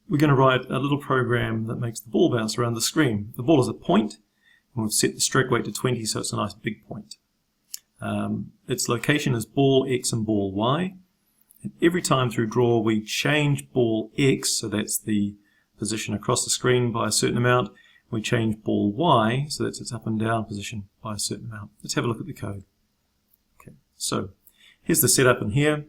we're going to write a little program that makes the ball bounce around the screen. The ball is a point, and we've set the stroke weight to 20, so it's a nice big point. Its location is ball X and ball Y. And every time through draw we change ball X, so that's the position across the screen, by a certain amount. We change ball Y, so that's its up and down position, by a certain amount. Let's have a look at the code. Okay, so here's the setup in here.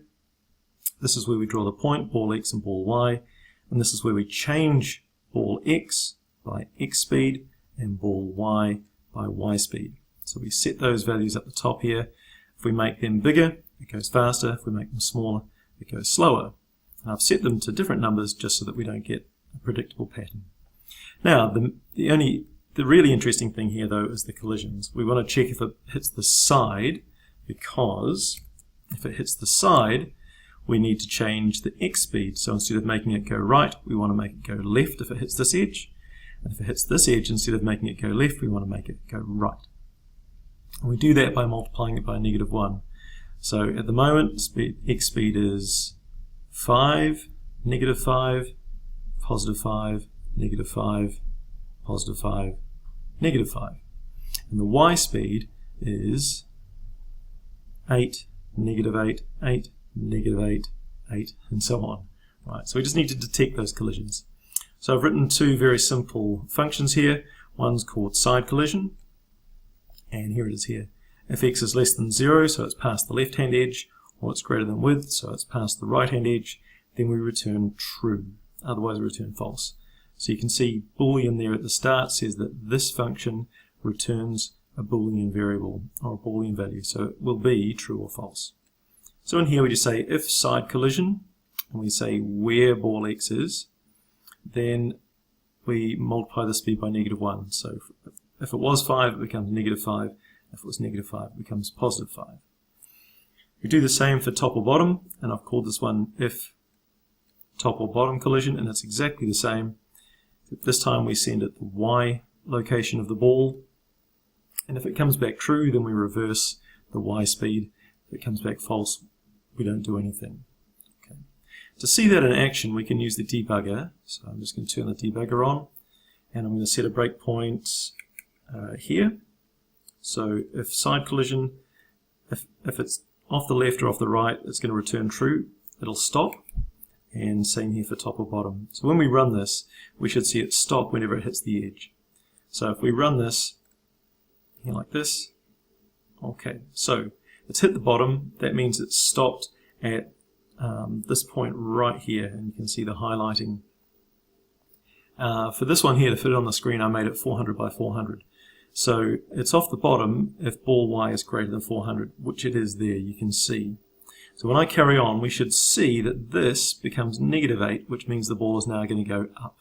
This is where we draw the point, ball X and ball Y, and this is where we change ball X by X speed and ball Y by Y speed. So we set those values at the top here. If we make them bigger, it goes faster. If we make them smaller, it goes slower. And I've set them to different numbers just so that we don't get a predictable pattern. Now, the really interesting thing here, though, is the collisions. We want to check if it hits the side, because if it hits the side, we need to change the X speed. So instead of making it go right, we want to make it go left if it hits this edge. And if it hits this edge, instead of making it go left, we want to make it go right. And we do that by multiplying it by -1. So at the moment, X speed is 5, -5, +5, -5, +5, -5. And the Y speed is 8, -8, 8, -8, 8, and so on. Right, so we just need to detect those collisions. So I've written two very simple functions here. One's called side collision, and here it is here. If X is less than 0, so it's past the left-hand edge, or it's greater than width, so it's past the right-hand edge, then we return true. Otherwise we return false. So you can see Boolean there at the start says that this function returns a Boolean variable or a Boolean value, so it will be true or false. So in here we just say if side collision, and we say where ball X is, then we multiply the speed by -1. So if it was 5, it becomes -5. If it was -5, it becomes +5. We do the same for top or bottom, and I've called this one if top or bottom collision, and it's exactly the same. This time we send it the Y location of the ball, and if it comes back true, then we reverse the Y speed. If it comes back false, we don't do anything. Okay. To see that in action, we can use the debugger. So I'm just going to turn the debugger on, and I'm going to set a breakpoint here. So if side collision, if it's off the left or off the right, it's going to return true. It'll stop. And same here for top or bottom. So when we run this, we should see it stop whenever it hits the edge. So if we run this here like this, okay, so it's hit the bottom. That means it's stopped at this point right here, and you can see the highlighting. For this one here, to fit it on the screen, I made it 400 by 400. So it's off the bottom if ball Y is greater than 400, which it is there, you can see. So when I carry on, we should see that this becomes -8, which means the ball is now going to go up.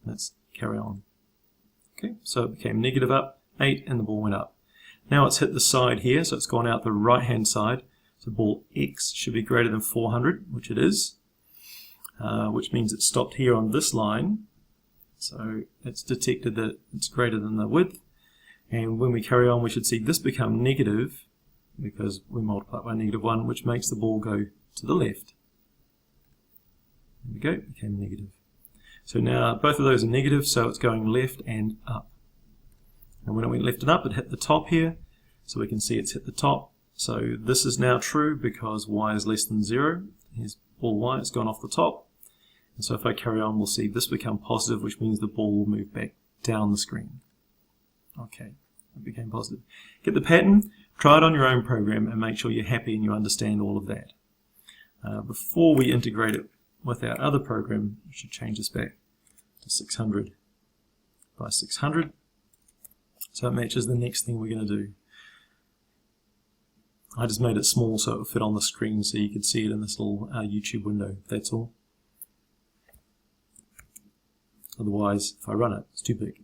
Let's carry on. Okay, so it became -8 and the ball went up. Now it's hit the side here, so it's gone out the right-hand side. So ball X should be greater than 400, which it is, which means it stopped here on this line. So it's detected that it's greater than the width. And when we carry on, we should see this become negative, because we multiply it by -1, which makes the ball go to the left. There we go, it became negative. So now both of those are negative, so it's going left and up. And when it went left and up, it hit the top here, so we can see it's hit the top. So this is now true because Y is less than 0. Here's ball Y, it's gone off the top. And so if I carry on, we'll see this become positive, which means the ball will move back down the screen. Okay, it became positive. Get the pattern? Try it on your own program and make sure you're happy and you understand all of that. Before we integrate it with our other program, we should change this back to 600 by 600. So it matches the next thing we're going to do. I just made it small so it would fit on the screen so you could see it in this little YouTube window, that's all. Otherwise, if I run it, it's too big.